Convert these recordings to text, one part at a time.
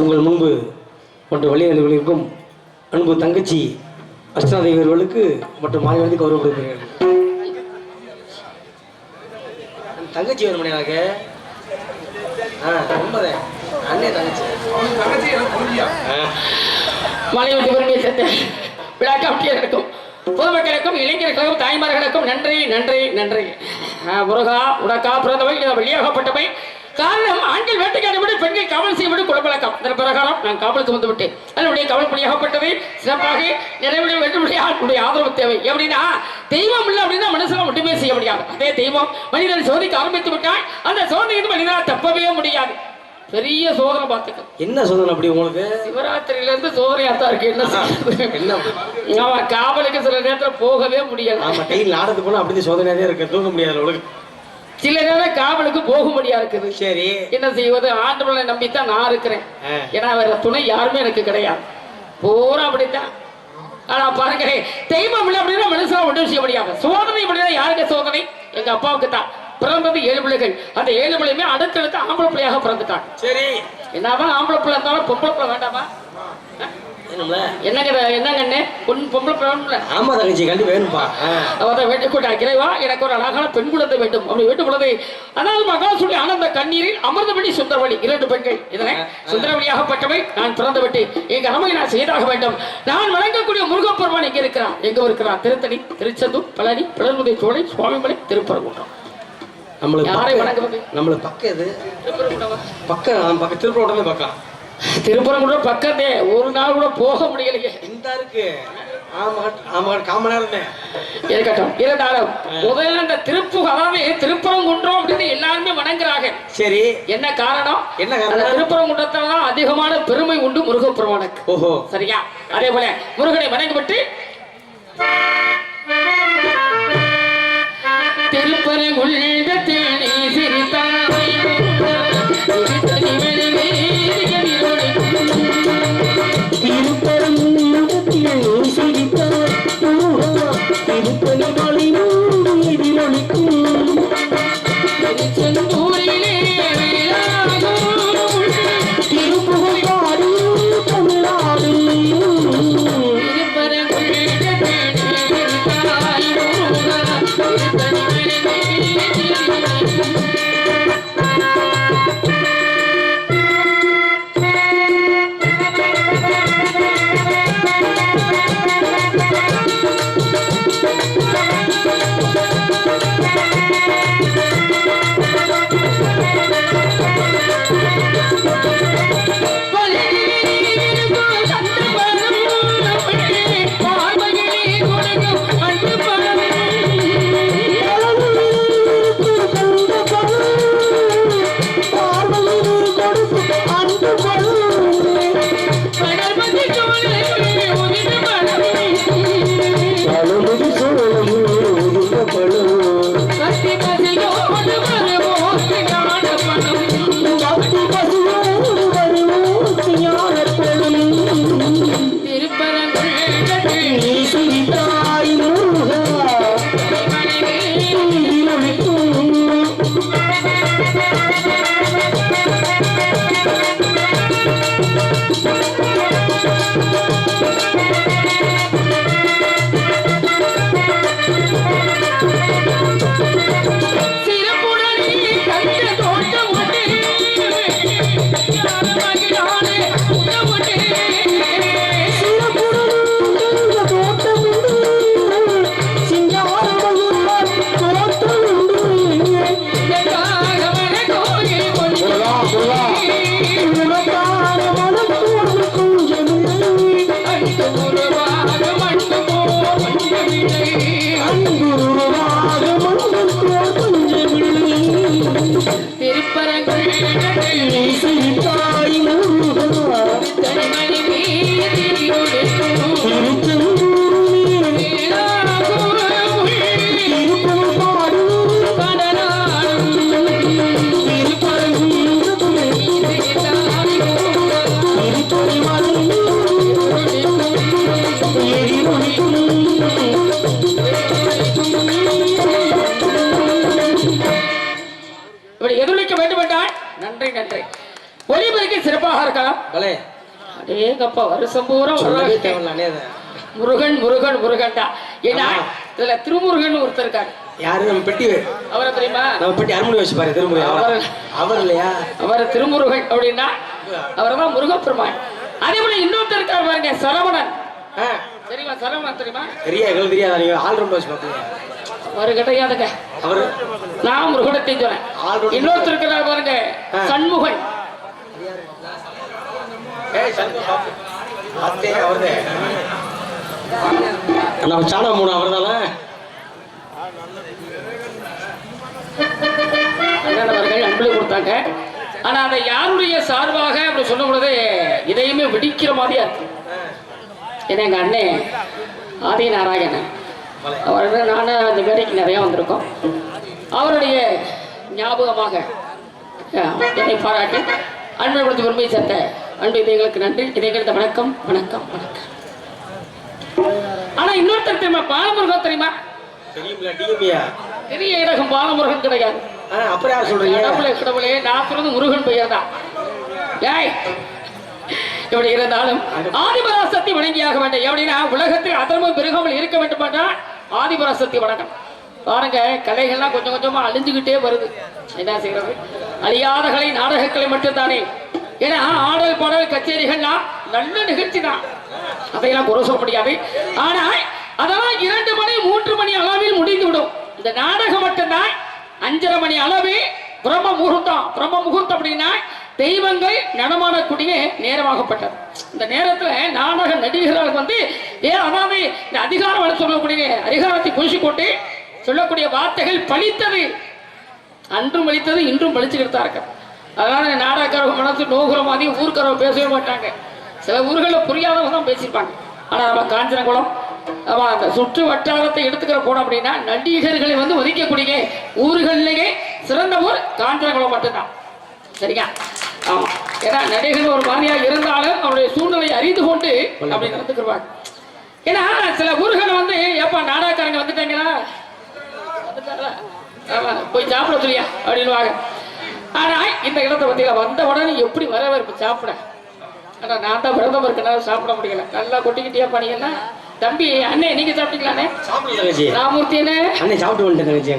உங்கள் முன்பு மற்ற வழியாளர்களுக்கும் அன்பு தங்கச்சி அஷ்டநாதேவி அவர்களுக்கு மற்றும் மாநிலத்துக்கு கௌரவப்படுகிறார்கள். தங்கச்சி வேணுமணியாக அண்ணே தங்கச்சி மாநிலத்தை பெருமையை சேர்த்த விழா கமிட்டியர்களுக்கும் பொதுமக்களுக்கும் இளைஞர்களுக்கும் தாய்மார்களுக்கும் நன்றி நன்றி நன்றி. முருகா உனக்கா பிறந்தவை வெளியாகப்பட்டவை. காரணம் ஆண்கள் வேட்டைக்காரப்படி பெண்கள் காவல் செய்யப்பட்டு குலப்பழக்கம். அதன் பிரகாரம் நான் காவலுக்கு வந்து விட்டேன். அதனுடைய காவல் பணியாகப்பட்டதை சிறப்பாக நிறைவேற வேண்டும். ஆளுடைய ஆதரவு தேவை. எப்படின்னா தெய்வம் இல்லை அப்படின்னா மனுஷனை மட்டுமே செய்ய முடியாது. அதே தெய்வம் மனிதன் சோதிக்க ஆரம்பித்து விட்டால் அந்த சோதனைக்கு மனிதனால் தப்பவே முடியாது. பெரிய சோதனை பார்த்துக்க. என்ன சோதனை அப்படி உங்களுக்கு? சிவராத்திரியில இருந்து சோதனையா தான் இருக்கு. என்ன அவன் காவலுக்கு சில நேரத்தில் போகவே முடியாது. ஆமா, டெய்லி நாடத்துக்கு போனா அப்படி சோதனையாவே இருக்கு, தூங்க முடியாது உங்களுக்கு. சில நேரம் காவலுக்கு போக முடியாது இருக்குது. சரி, என்ன செய்வது? ஆண்டவனை நம்பித்தான் நான் இருக்கிறேன். ஏன்னா வேற துணை யாருமே எனக்கு கிடையாது. பூரா அப்படித்தான். ஆனா பாருங்க, தெய்வம் இல்லை அப்படின்னா மனுஷனா ஒன்றும் செய்ய முடியாது. சோதனை அப்படின்னா யாருக்கு சோதனை? எங்க அப்பாவுக்கு தான். பிறந்தது 7 பிள்ளைகள். அந்த 7 பிள்ளையுமே அடுத்தடுத்து ஆம்பளை பிள்ளையாக பிறந்துட்டாங்க. சரி, என்னதான் ஆம்பளை பிள்ளை இருந்தாலும் பொம்பளை பிள்ளை வேண்டாமா? என்னங்கண்ணே பொம்பளை பிள்ளை? ஆமா தங்கச்சி, கண்டிப்பா வேணும்பா. அவதான் வேண்டிக் கொண்டா, இறைவா எனக்கு ஒரு அழகான பெண் குழந்தை வேண்டும் அப்படி வேண்டும் பொழுது அதாவது மகா சொல்லி ஆனந்த கண்ணீரில் அமிர்தவழி சுந்தரவழி 2 பெண்கள். இதனை சுந்தரவழியாகப்பட்டவை நான் பிறந்து விட்டு எங்க அம்மையை நான் செய்தாக வேண்டும். நான் வணங்கக்கூடிய முருகப்பெருமான் எங்க இருக்கிறான்? எங்க இருக்கிறான்? திருத்தணி, திருச்செந்தூர், பழனி, பிளர்முதை சோலை, சுவாமிமலை, திருப்பரங்குன்றம். நம்மளுக்கு பக்கம் எது? பக்கம் திருப்பரங்குன்றமே பக்கம். திருப்பரங்குன்றம் பக்கமே. ஒரு நாள் கூட போக முடியலையே. இந்த இருக்கு. இருக்கட்டும். இருந்தாலும் முதல்ல இந்த திருப்பரங்குன்றம் அப்படின்னு எல்லாருமே வணங்குறாங்க. சரி, என்ன காரணம்? திருப்பரங்குன்றத்துல தான் அதிகமான பெருமை உண்டு முருகப்பெருமானுக்கு. ஓஹோ, சரியா? அதே போல முருகனை வணங்கிவிட்டு திருப்பரங்குன்றத்தேனே சிரித்தாய் சிரித்தனி மணிவே திருப்பரங்குன்றத்தேனே சிரித்தாய் திருப்பதி மலையோடு எதிரொலிக்கும் திருச்செந்தூரிலே திருப்புகழ் பாடும் தமிழ்நாடு எதிரொலிக்க வேண்டும் என்றால் நன்றி நன்றி ஒளிபெருக்கி சிறப்பாக இருக்கலாம் அடேங்கப்பா வருஷம் பூரா முருகன் முருகன் முருகன் தான் ஏன்னா இதுல திருமுருகன் ஒருத்தர் இருக்காரு யாரு நம்ம பெட்டி அவரை தெரியுமா நம்ம பெட்டி அருள்மொழி வச்சு பாரு திருமுறை அவர் இல்லையா அவர் திருமுருகன் அப்படின்னா அவர் தான் முருகப்பெருமான் அதே போல இன்னொருத்தர் இருக்கார் பாருங்க சரவணன் தெரியுமா சரவணன் தெரியுமா எங்களுக்கு தெரியாது நீங்க ஆல்ரவுண்ட் வச்சு பாத்தீங்க அவரு கிடையாதுங்க அவரு நான் முருகனத்தை சொன்னேன் இன்னொருத்தர் இருக்கிறார் பாருங்க சண்முகன் நம்ம சாணம் மூணு அவர் தானே அண்ணன் அவர்கள் அன்பளி கொடுத்தாங்க ஆனா அதை யாருடைய சார்பாக அப்படி சொல்லும் பொழுது இதையுமே வெடிக்கிற மாதிரியா இருக்கு ஏன்னா எங்க அண்ணன் ஆதி நாராயணன் அவர்கள் நானும் அந்த வேலைக்கு நிறைய வந்திருக்கோம் அவருடைய ஞாபகமாக என்னை பாராட்டி அன்பை கொடுத்து பெருமையை சேர்த்த அன்பு இதைகளுக்கு நன்றி இதைகளுக்கு வணக்கம் வணக்கம் வணக்கம் ஆனா இன்னொருத்தர் தெரியுமா பாலமுருகன் தெரியுமா பெரிய இடகம் பாலமுருகன் கிடையாது அப்புறம் யார் சொல்றீங்க கடவுளே நான் சொல்றது முருகன் பெயர் தான் ஏய் எப்படி இருந்தாலும் ஆதிபராசக்தி வணங்கியாக வேண்டும் எப்படின்னா உலகத்தில் அதர்மம் பெருகாமல் இருக்க வேண்டும் என்றால் ஆதிபராசக்தி வணக்கம் பாருங்க கலைகள்லாம் கொஞ்சம் கொஞ்சமா அழிஞ்சுக்கிட்டே வருது என்ன செய்யறது அழியாத கலை நாடகக்கலை மட்டும்தானே ஏன்னா ஆடல் பாடல் கச்சேரிகள்லாம் நல்ல நிகழ்ச்சி தான் அதையெல்லாம் குறை சொல்ல முடியாது ஆனால் அதெல்லாம் 2 மணி 3 மணி அளவில் முடிந்துவிடும் இந்த நாடகம் மட்டும்தான் 5:30 மணி அளவு பிரம்ம முகூர்த்தம் அப்படின்னா தெய்வங்கள் நடமாடக்கூடிய நேரமாகப்பட்டது இந்த நேரத்துல நாடக நடிகர்கள் வந்து அதாவது இந்த அதிகாரம் சொல்லக்கூடிய அதிகாரத்தை பூசிக்கொண்டு சொல்லக்கூடிய வார்த்தைகள் பழித்தது அன்றும் பழித்தது இன்றும் பழிச்சுக்கிட்டு தான் இருக்க அதனால நாடகக்காரங்க மனசு நோகுற மாதிரி ஊர்க்காரங்க பேசவே மாட்டாங்க சில ஊர்களில் புரியாதவங்க தான் பேசியிருப்பாங்க ஆனா நம்ம காஞ்சனகுளம் ஆமா, அந்த சுற்று வட்டாரத்தை எடுத்துக்கிற போனோம் அப்படின்னா நடிகர்களை வந்து ஒதுக்கக்கூடிய ஊர்களிலேயே சிறந்த ஊர் காஞ்சிபுரம் மட்டும்தான். சரிங்க? ஆமா, ஏன்னா நடிகர்கள் ஒரு மாதிரியா இருந்தாலும் அவருடைய சூழ்நிலை அறிந்து கொண்டு அப்படி நடந்துக்கிறாங்க. ஏன்னா சில ஊர்களை வந்து ஏப்பா நாடகக்காரங்க வந்துட்டாங்களா, போய் சாப்பிட சொல்லியா அப்படின்வாங்க. ஆனா இந்த இடத்தை பத்தியில வந்த உடனே எப்படி வரவேற்பு சாப்பிட. ஆனா நான் தான் விரதம் இருக்கனால சாப்பிட முடியல. நல்லா கொட்டிக்கிட்டியா பண்ணீங்கன்னா தம்பி அண்ணே நீங்க சாப்பிட்டீங்களாண்ணே? ராமூர்த்தி அண்ணே சாப்பிட்டு வந்துட்டேன் தங்கச்சி.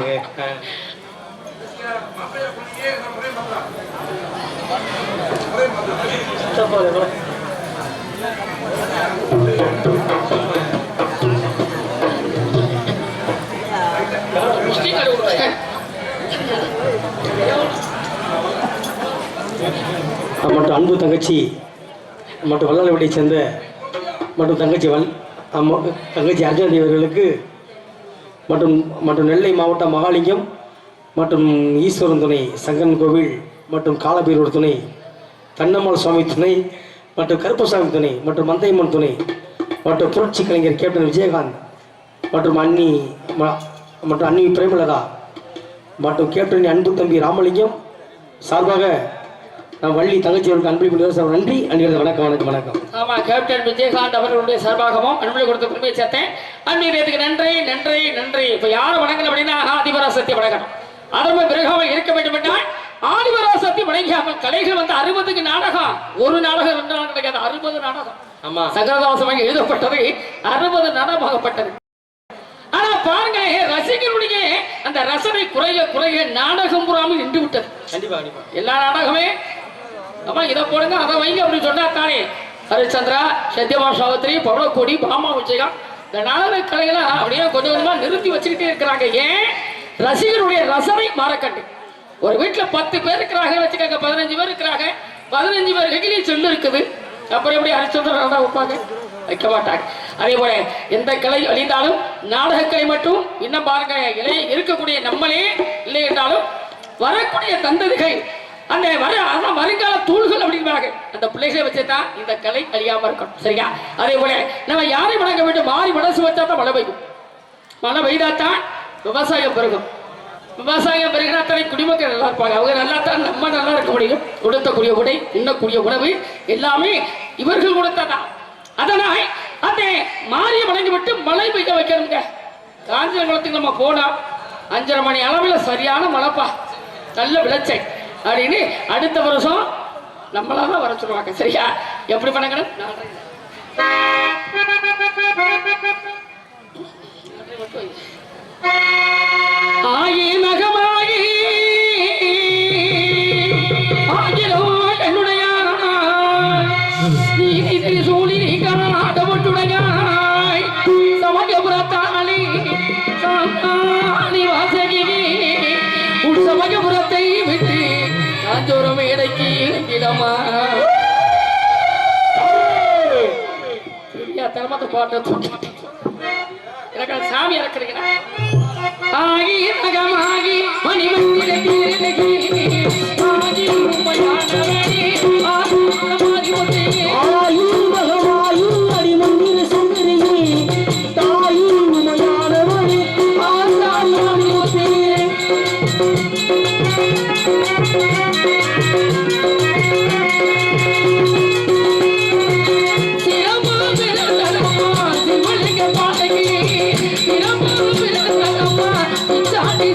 அங்க மற்றும் அன்பு தங்கச்சி மற்றும் வல்லாளவடியை சேர்ந்த மற்றும் தங்கச்சி அர்ஜுனதி அவர்களுக்கு மற்றும் நெல்லை மாவட்டம் மகாலிங்கம் மற்றும் ஈஸ்வரன் துணை, சங்கன் கோவில் மற்றும் காலபீரோட துணை, கண்ணம்மாள் சுவாமி துணை மற்றும் கருப்பசாமி துணை மற்றும் மந்தையம்மன் துணை மற்றும் புரட்சி கலைஞர் கேப்டன் விஜயகாந்த் மற்றும் அன்னி பிரேமலதா மற்றும் கேப்டன் அன்பு தம்பி ராமலிங்கம் சார்பாக நான் வள்ளி தங்கச்சியோருக்கு அன்பளிப்பு நன்றி. அன்றைய வணக்கம் வணக்கம் வணக்கம். ஆமா, கேப்டன் விஜயகாந்த் அவர்களுடைய சார்பாகவும் அன்பளி கொடுத்த பெருமையை சேர்த்தேன். அன்றையத்துக்கு நன்றி நன்றி நன்றி. இப்ப யாரும் வணங்கல அப்படின்னா ஆதிபராசக்தி வணங்கணும். அதற்கு பிறகாமல் இருக்க வேண்டும் என்றால் ஆதிபராசக்தி வணங்கியாமல் கலைகள் வந்து 60 நாடகம், ஒரு நாடகம் 2 நாடகம் கிடைக்காது, 60 நாடகம். ஆமா, சகரதாசமாக எழுதப்பட்டது 60 நாடகமாகப்பட்டது. ஆனா பாருங்க, ரசிகர்களுடைய அந்த ரசனை குறைய குறைய நாடகம் புறாமல் நின்று விட்டது. கண்டிப்பா கண்டிப்பா எல்லா நாடகமே ஆமா இதை போடுங்க அதை வைங்க அப்படின்னு சொன்னா தானே ஹரிச்சந்திரா, சத்யமா சாவித்திரி, பவளக்கோடி, பாமா விஜயம் இந்த நாடக கலைகளை அப்படியே கொஞ்சம் கொஞ்சமா நிறுத்தி வச்சுக்கிட்டே இருக்கிறாங்க. ஏன்? ரசிகருடைய ரசனை மாறக்கண்டு. ஒரு வீட்டுல 10 பேர் இருக்கிறாங்க வச்சுக்காங்க, 15 பேர் இருக்கிறாங்க, 15 பேர் கையிலையும் சொல்லு இருக்குது. அப்புறம் எப்படி ஹரிச்சந்திரா வைப்பாங்க? வைக்க மாட்டாங்க. அதே போல எந்த கலை அழிந்தாலும் நாடகக்கலை மட்டும் இன்னும் பாருங்க இருக்கக்கூடிய நம்மளே இல்லை என்றாலும் வரக்கூடிய தந்ததிகள் அந்த வருங்கால தூள்கள் அப்படிங்கிறாங்க. அந்த பிள்ளைகளை வச்சுதான் இந்த கலை அழியாம இருக்கணும். சரியா? அதே போல நம்ம யாரை வணங்க வேண்டும்? மாறி மனசு வச்சா தான் மழை பெய்யும். மழை பெய்தாத்தான் விவசாயம் பெருகும். விவசாயம் பெருகினாத்தானே குடிமக்கள் நல்லா இருப்பாங்க. அவங்க நல்லா தான் நம்ம நல்லா இருக்க முடியும். உடுத்தக்கூடிய உடை, உண்ணக்கூடிய உணவு எல்லாமே இவர்கள் கொடுத்ததான். அதனால் அந்த மாறிய வணங்கி விட்டு மழை பெய்ய வைக்கிறோங்க. காஞ்சிபுரத்துக்கு நம்ம போனா 5:30 மணி அளவில் சரியான மழைப்பா, நல்ல விளைச்சல் அப்படின்னு அடுத்த வருஷம் நம்மளாதான் வர சொல்லுவாங்க. சரியா? எப்படி பண்ணணும்? ஆயி மகமாயி ஆகிலோ என்னுடைய நீதி சூழி காடமுட்டுடையாய் சமயபுரத்தாளி வாசகி உன் சமயபுரத்தை விட்டு காஞ்சோரம் மேடைக்கு இடமா சரியா? தலைமத்த பாட்டு எனக்கு சாமி இறக்குறீங்க. ஆகி நகமாகி மணிமணி ஆகி உண்மையானவனே ஆகி ஒன்றே ஆயுள் மகமாயுள் அடிமந்திர சுந்தரியே தாயின் உண்மையானவனே ஆசாமி ஒன்றே சிறப்பு பாடகி சிறப்பு சாட்டி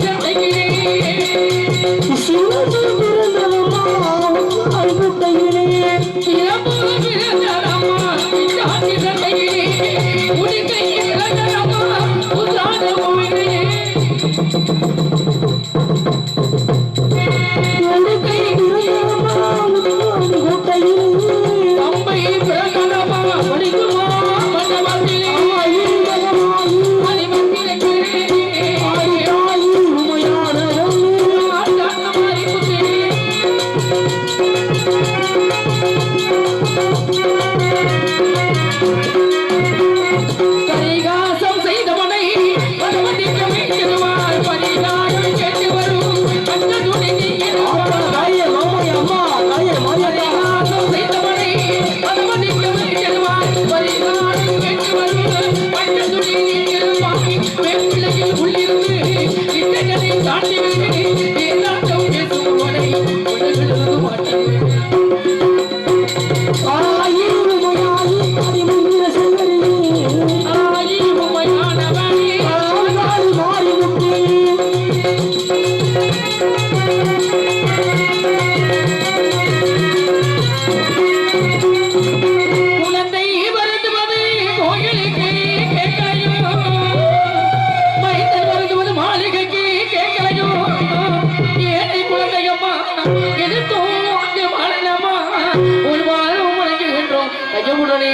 உடனே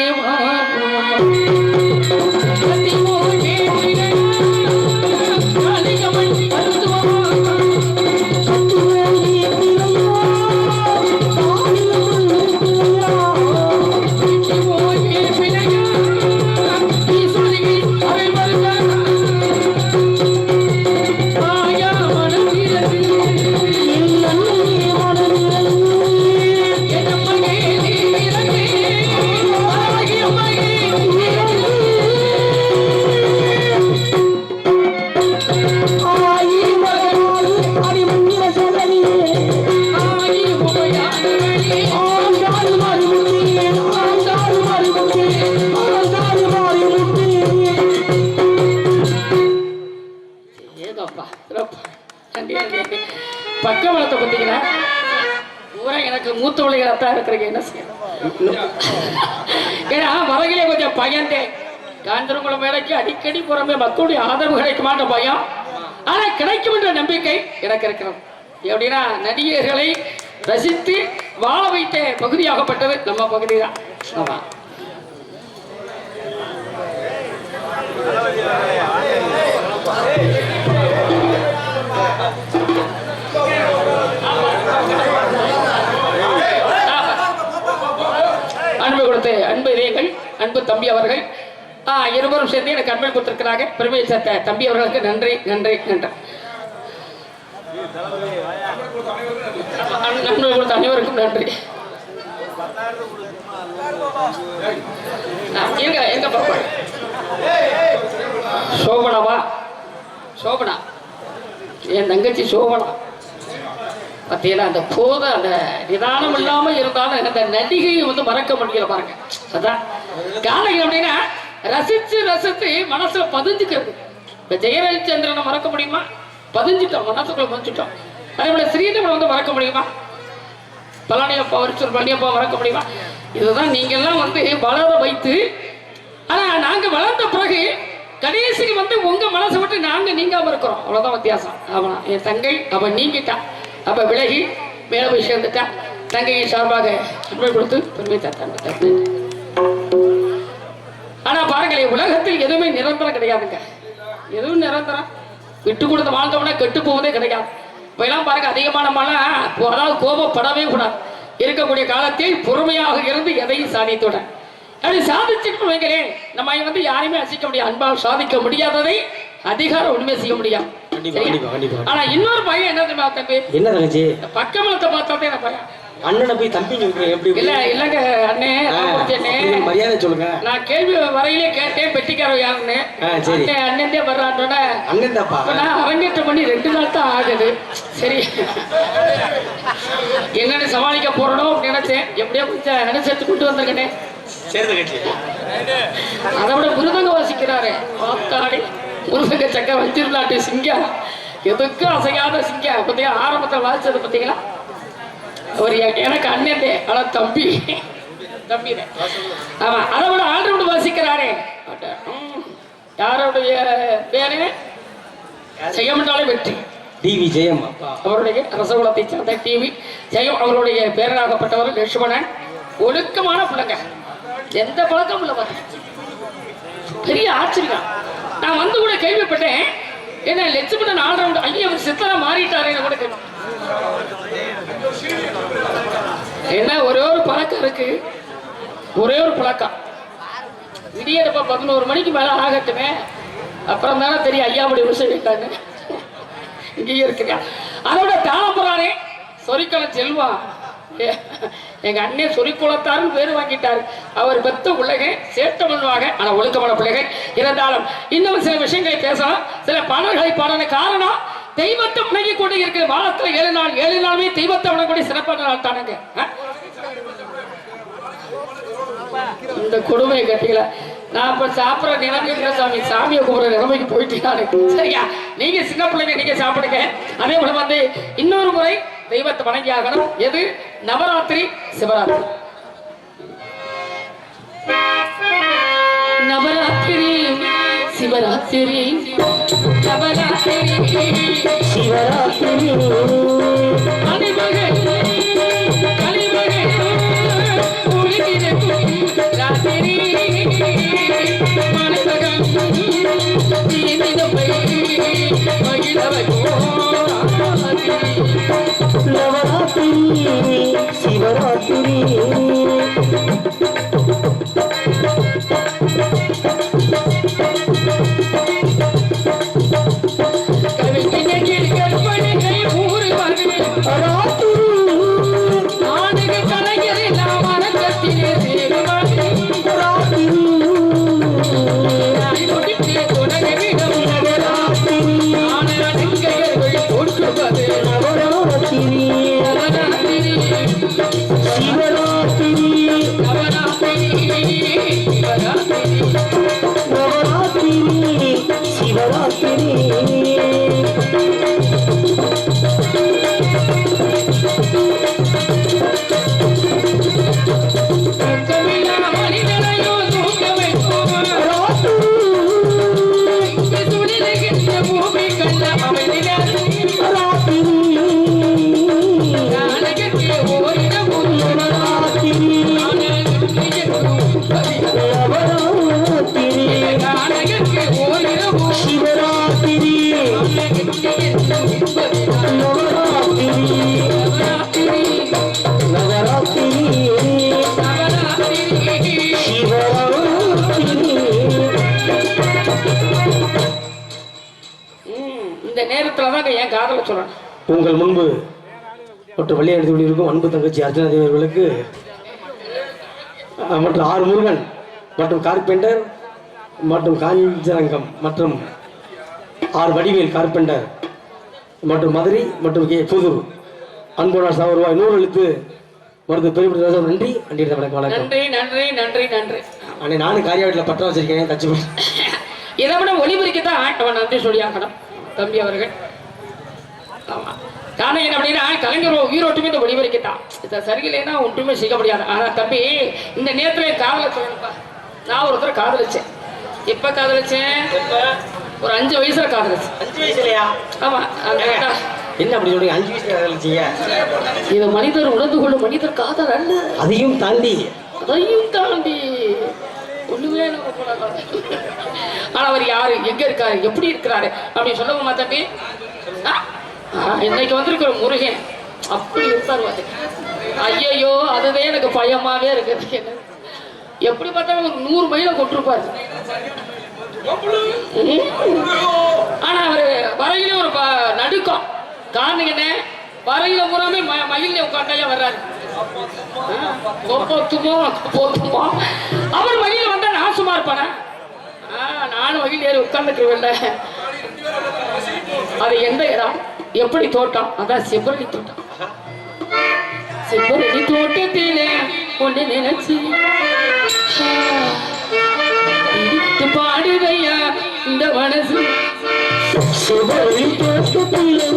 பக்கவளத்தை பார்த்தீங்கன்னா பூரா எனக்கு மூத்த பிள்ளைகளாத்தான் இருக்கிறீங்க. என்ன செய்யணும்? ஏன்னா மரங்களே கொஞ்சம் பயந்தேன். காஞ்சிரங்குளம் மேடைக்கு அடிக்கடி புறமே மக்களுடைய ஆதரவு கிடைக்குமான்ற பயம், ஆனா கிடைக்கும் என்ற நம்பிக்கை எனக்கு இருக்கிறது. எப்படின்னா நடிகர்களை ரசித்து வாழ வைத்த பகுதியாகப்பட்டது நம்ம பகுதி தான். ஆமா, அன்பு கொடுத்து அன்பு இதயங்கள் அன்பு தம்பி அவர்கள் இருவரும் சேர்ந்து எனக்கு அன்பை கொடுத்திருக்கிறாங்க. பெருமையை சேர்த்த தம்பி அவர்களுக்கு நன்றி நன்றி நன்றி. அன்பு கொடுத்த அனைவருக்கும் நன்றி. எங்க பாப்பா சோபனாவா? சோபனா என் தங்கச்சி சோபனா பார்த்தீங்கன்னா அந்த போத அந்த நிதானம் இல்லாமல் இருந்தாலும் அந்த நடிகையை வந்து மறக்க முடியல பாருங்க. அதான் காரணம் அப்படின்னா ரசித்து ரசித்து மனசுல பதிஞ்சுக்கிறது. இப்போ ஜெயரவிச்சந்திரனை மறக்க முடியுமா? பதிஞ்சுட்டோம், மனசுக்குள்ள பதிஞ்சுட்டோம். அதே போல ஸ்ரீதமனை வந்து மறக்க முடியுமா? பழனியப்பா வரிச்சூர் பழனியப்பா மறக்க முடியுமா? இதுதான் நீங்கள்லாம் வந்து வளர வைத்து, ஆனால் நாங்கள் வளர்ந்த பிறகு கடைசிக்கு வந்து உங்க மனசை விட்டு நாங்கள் நீங்காம இருக்கிறோம். அவ்வளோதான் வித்தியாசம். அவனா என் தங்கை அவன் நீங்கிட்டா, அப்ப விலகி மேல போய் சேர்ந்துட்டா. தங்கையின் சார்பாக அன்பை கொடுத்து பெருமை தந்தாங்க. ஆனா பாருங்களேன், உலகத்தில் எதுவுமே நிரந்தரம் கிடையாதுங்க. எதுவும் நிரந்தரம் விட்டு கொடுத்து வாழ்ந்தோம்னா கெட்டு போவதே கிடையாது. இப்ப எல்லாம் பாருங்க, அதிகமான மழை, அதாவது கோபப்படவே கூடாது. இருக்கக்கூடிய காலத்தில் பொறுமையாக இருந்து எதையும் சாதித்துட அப்படி சாதிச்சுட்டு வைங்களேன், நம்ம வந்து யாரையுமே அசிக்க முடியாது. அன்பால் சாதிக்க முடியாததை அதிகாரம் உண்மை செய்ய முடியாது. ஆனா இன்னொரு பையன் என்ன தெரியுமா தம்பி? என்ன தங்கச்சி? பக்கமலத்தை பார்த்தாதே என்ன பையன் அண்ணனை போய் தம்பி எப்படி? இல்ல இல்லங்க அண்ணே, மரியாதை சொல்லுங்க. நான் கேள்வி வரையிலே கேட்டேன் பெட்டிக்காரர் யாருன்னு. அண்ணன் வர்றான். அண்ணன் தாப்பா. நான் அரங்கேற்றம் பண்ணி 2 நாள் தான் ஆகுது. சரி, என்னன்னு சமாளிக்க போறோம் நினைச்சேன். எப்படியோ கொஞ்சம் அனுசரித்து கொண்டு வந்திருக்கேனே. அதை விட மிருதங்க வாசிக்கிறாரு பார்த்தாடி. முருகங்க சக்க வச்சிருந்தாட்டு சிங்கம், எதுக்கும் அசையாத சிங்கம். பத்தியா ஆரம்பத்தில் வாசிச்சது பார்த்தீங்களா? அவர் எனக்கு அண்ணன், ஆனா தம்பி தம்பி. ஆமா, அதை விட ஆல்ரவுண்ட் வாசிக்கிறாரே. யாருடைய பேரு? செய்யமண்டாலே வெற்றி டிவி ஜெயம். அவருடைய ரசகுலத்தை சேர்ந்த டிவி ஜெயம் அவருடைய பேரனாகப்பட்டவர் லட்சுமணன். ஒழுக்கமான பிள்ளைங்க, எந்த பழக்கம் இல்லை. பெரிய ஆச்சரியம். நான் வந்து கூட கேள்விப்பட்டேன், என்ன லட்சுமணன் ஆல்ரவுண்ட், ஐயா அவர் சித்தரா மாறிட்டாரேன்னு கூட கேட்டேன். என்ன ஒரே ஒரு பழக்கம் இருக்கு, ஒரே ஒரு பழக்கம். விடியப்ப 11 மணிக்கு மேல ஆகட்டுமே, அப்புறம் தானே தெரியும் ஐயாவுடைய விஷயம் கேட்டாங்க. இங்கேயே இருக்குங்க. அதோட தாளம்புறானே சொரிக்கலம் செல்வா, எங்க அண்ணே சொரிக்குளத்தாருன்னு பேர் வாங்கிட்டாரு. அவர் பெத்த பிள்ளைகள் சேட்டமல்வாங்க, ஆனா ஒழுக்கமான பிள்ளைகள். இருந்தாலும் இன்னும் சில விஷயங்களை பேசலாம், சில பாடல்களை பாடன காரணம் தெய்வத்தை வணங்கி கொண்டு இருக்கிற வாரத்தில் 7 நாள் 7 நாளுமே தெய்வத்தை வணங்கக்கூடிய சிறப்பான நாள் தானுங்க. இந்த கொடுமையை கட்டிக்கல. நான் இப்ப சாப்பிட்ற நிலைமைக்கு சாமி, சாமியை கும்பிட்ற நிலைமைக்கு போயிட்டீங்க. சரியா? நீங்க சின்ன பிள்ளைங்க, நீங்க சாப்பிடுங்க. அதே போல வந்து இன்னொரு முறை தெய்வத்தை வணங்கி ஆகணும். எது? நவராத்திரி சிவராத்திரி. நவராத்திரி சிவராத்திரி, நவராத்திரி சிவராத்திரி, அணிமகள் அணிமகள் உலகிற்கு ராத்திரி சிவராத்திரி உங்கள் முன்பு மற்றும் விளையாடி இருக்கும் அன்பு தங்கச்சி அர்ச்சனா தேவி அவர்களுக்கு மற்றும் ஆர் முருகன் மற்றும் கார்பெண்டர் மற்றும் காஞ்சரங்கம் மற்றும் ஆர் வடிவேல் கார்பெண்டர் மற்றும் மதுரை மற்றும் கே புதூர் அன்போனா ரூபாய் 100 எழுத்து மருந்து பெரிய நன்றி நன்றி வணக்கம் நன்றி நன்றி நன்றி நன்றி அண்ணே நானும் காரியாவட்டில் பற்ற வச்சிருக்கேன் தச்சு இதை விட ஒளிபரிக்கத்தான் ஆட்டவன் நன்றி சொல்லியாக்கணும் தம்பி அவர்கள் ஆமா காரணம் என்ன அப்படின்னா கலைஞர் உயிரோட்டுமே இந்த ஒளிபரிக்கத்தான் இதை சரியில்லைன்னா ஒன்றுமே செய்ய முடியாது ஆனா தம்பி இந்த நேரத்துல காதல சொல்லணும்ப்பா நான் ஒருத்தர் காதலிச்சேன் எப்ப காதலிச்சேன் ஒரு 5 வயசுல காதலிச்சேன் 5 வயசுலயா ஆமா என்ன அப்படி சொல்றீங்க 5 வயசுல காதலிச்சீங்க இது மனிதர் உணர்ந்து கொள்ளும் மனிதர் காதல் அல்ல அதையும் தாண்டி ஒண்ணுமே ஆனா அவர் யாரு எங்க இருக்காரு எப்படி இருக்கிறாரு அப்படி சொல்லுவோமா தம்பி இன்னைக்கு வந்திருக்கிற முருகன் அப்படி இருப்பாரு ஐயோ அதுவே எனக்கு பயமாவே இருக்கு எப்படி பார்த்தாலும் ஒரு 100 மைல கொண்டிருப்பாரு ஆனா அவரு வரையில ஒரு நடுக்கம் காரணம் என்ன வரையில பூராமே மயில உட்காந்தாயா வர்றாரு அவர் மயில வந்தா நான் சும்மா இருப்பானா நானும் மயில் ஏறி உட்கார்ந்துக்கிறவில்லை அது எந்த இடம் எப்படி தோட்டம் அதான் செவ்வரளி தோட்டம் செவ்வரளி தோட்டத்திலே ஒன்று நினைச்சு பாடுதையா இந்த மனசு செவ்வரளி தோட்டத்திலே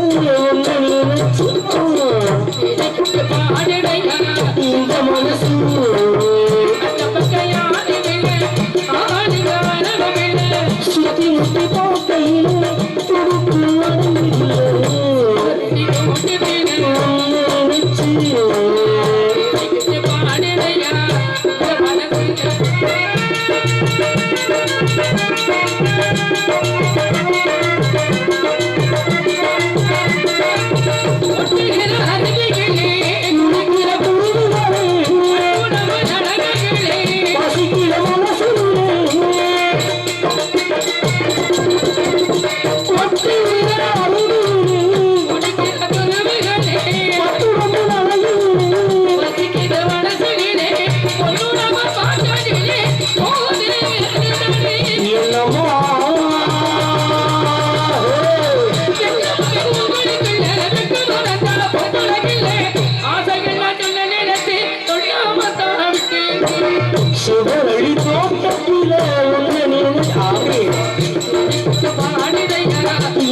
பாடுதையா இந்த மனசு சுத்தி முத்தி போட்டையிலே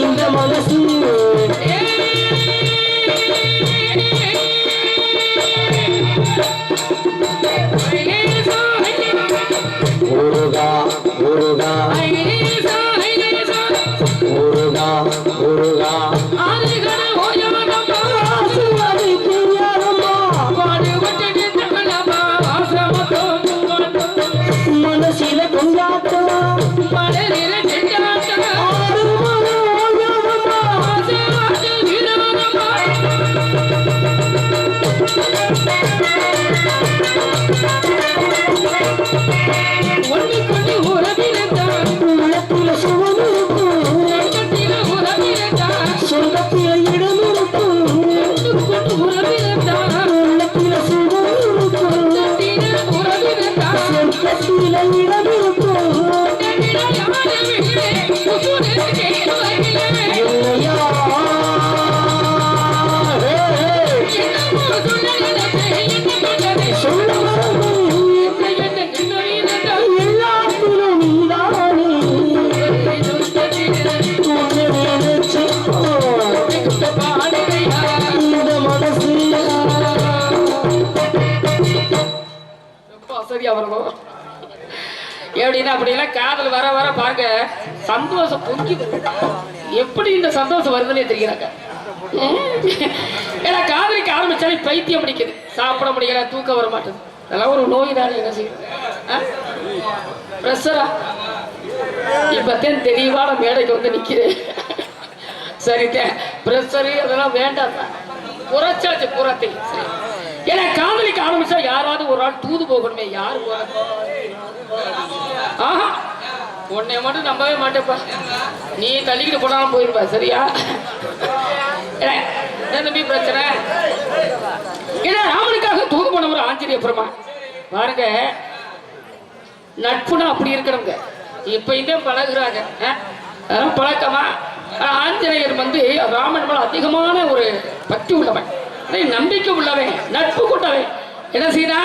இந்த மனசு முருகா முருகா முருகா முருகா மனசில கொண்டாட்டம் அவர்களும் எப்படின்னா அப்படிலாம் காதல் வர வர பாருங்க சந்தோஷம் பொங்கிது. எப்படி இந்த சந்தோஷம் வருதுன்னே தெரிகிறாங்க. ஏன்னா காதலிக்க ஆரம்பிச்சாலே பைத்தியம் பிடிக்குது, சாப்பிட முடியல, தூக்கம் வர மாட்டேது. அதெல்லாம் ஒரு நோய் தானே. என்ன செய்யும்? ப்ரெஷரா இப்பத்தான் தெளிவான மேடைக்கு வந்து நிற்கிறேன். சரித்தேன் ப்ரெஷரு அதெல்லாம் வேண்டாம், குறைச்சாச்சு புறத்தையும். சரி, ஏன்னா காதலிக்க ஆரம்பிச்சா யாராவது ஒரு ஆள் தூது போகணுமே. யாரு போறது? ஆஹா, உன்னை மட்டும் நம்பவே மாட்டேப்பா, நீ தள்ளிக்கிட்டு போனாலும் போயிருப்பா. சரியா? தம்பி பிரச்சனை ஏன்னா ராமனுக்காக தூது போன ஒரு ஆஞ்சநேய பெருமான் பாருங்க. நட்புனா அப்படி இருக்கணுங்க. இப்ப இதே பழகுறாங்க பழக்கமா. ஆஞ்சநேயர் வந்து ராமன் மேல அதிகமான ஒரு பக்தி உள்ளவன், நம்பிக்கை உள்ளவன், நட்பு கொண்டவன். என்ன செய்தா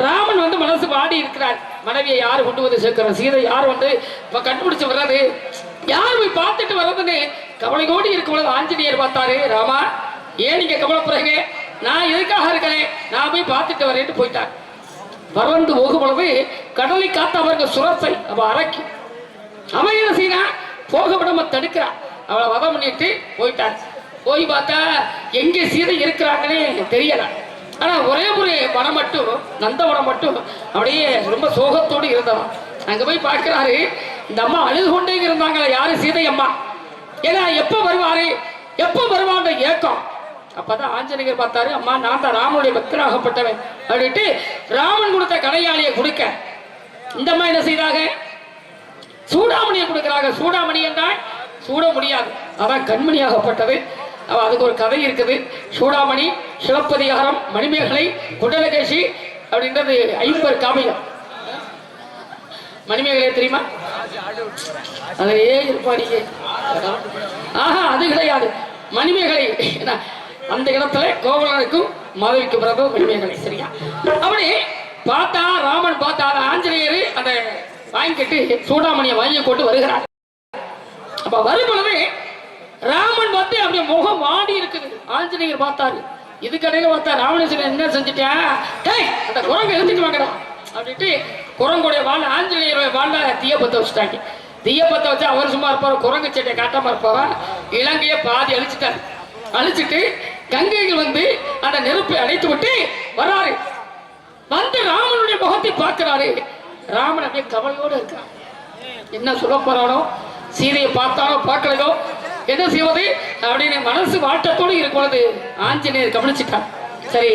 ராமன் வந்து மனசு வாடி இருக்கிறார். மனைவியை யாரு கொண்டு வந்து சேர்க்கிற, சீதை யார் வந்து கண்டுபிடிச்சு வர்றது, யார் போய் பார்த்துட்டு வர்றதுன்னு கவலையோடு இருக்கும். ஆஞ்சநேயர் பார்த்தாரு, ராமா ஏன் நீங்க கவலைப்படுறீங்க, நான் எதுக்காக இருக்கிறேன், நான் போய் பார்த்துட்டு வரேன்னு போயிட்டார். பறந்து போகும் பொழுது கடலை காத்த அவருக்கு சுரசை அவ அரக்கி, அவன் என்ன செய்யறா போக விடாம தடுக்கிறான். அவளை வதம் பண்ணிட்டு போயிட்டார். போய் பார்த்தா எங்கே சீதை இருக்கிறாங்கன்னு தெரியல. ஆனா ஒரே ஒரு வனம் மட்டும், நந்தவனம் மட்டும் அப்படியே ரொம்ப சோகத்தோடு இருந்தவன். அங்க போய் பார்க்கிறாரு, இந்த அம்மா அழுது கொண்டே இருந்தாங்களா, யாரு சீதை அம்மா. ஏன்னா எப்ப வருவாரு எப்ப வருவான்ற ஏக்கம். அப்பதான் ஆஞ்சநேயர் பார்த்தாரு, அம்மா நான் தான் ராமனுடைய பக்தராகப்பட்டவன் அப்படின்ட்டு ராமன் கொடுத்த கடையாளியை கொடுக்க இந்த அம்மா என்ன செய்தாங்க, சூடாமணியை கொடுக்கிறாங்க. சூடாமணி என்றால் சூட முடியாது, அதான் கண்மணியாகப்பட்டது. அதுக்கு ஒரு கதை இருக்குது. சூடாமணி, சிலப்பதிகாரம், மணிமேகலை, குண்டலகேசி அப்படின்றது 50 காவியம். மணிமேகலை தெரியுமா? அதையே இருப்பாடியே. ஆஹா, அது கிடையாது. மணிமேகலை அந்த இடத்துல கோவலனுக்கும் மாதவிக்கு பிறகு மணிமேகலை. சரியா? அப்படி பார்த்தா ராமன் பார்த்தா ஆஞ்சநேயர் அதை வாங்கிக்கிட்டு சூடாமணியை வாங்கி கொண்டு வருகிறார். அப்ப வரும் பொழுது ராமன் பார்த்து அப்படியே முகம் வாடி இருக்குது. ஆஞ்சநேயர் பார்த்தாரு, இது கடையில பார்த்தா ராவணேஸ்வரன் என்ன செஞ்சுட்டேன், அந்த குரங்கு எழுந்துட்டு வாங்கடா அப்படின்ட்டு குரங்குடைய வாழ் ஆஞ்சநேயருடைய வாழ்ல தீய பத்த வச்சுட்டாங்க. தீய பத்த வச்சா அவர் சும்மா இருப்பார், குரங்கு சட்டை காட்டாம இருப்பாரா. இலங்கையை பாதி அழிச்சுட்டார். அழிச்சிட்டு கங்கைகள் வந்து அந்த நெருப்பை அணைத்து விட்டு வராரு. வந்து ராமனுடைய முகத்தை பார்க்கிறாரு. ராமன் அப்படியே கவலையோடு இருக்கிறார். என்ன சொல்ல போறானோ, சீதையை பார்த்தாலோ பார்க்கலையோ என்ன செய்வது அப்படின்னு மனசு வாட்டத்தோடு இருக்கும் பொழுது ஆஞ்சநேயர் கவனிச்சுட்டார். சரி,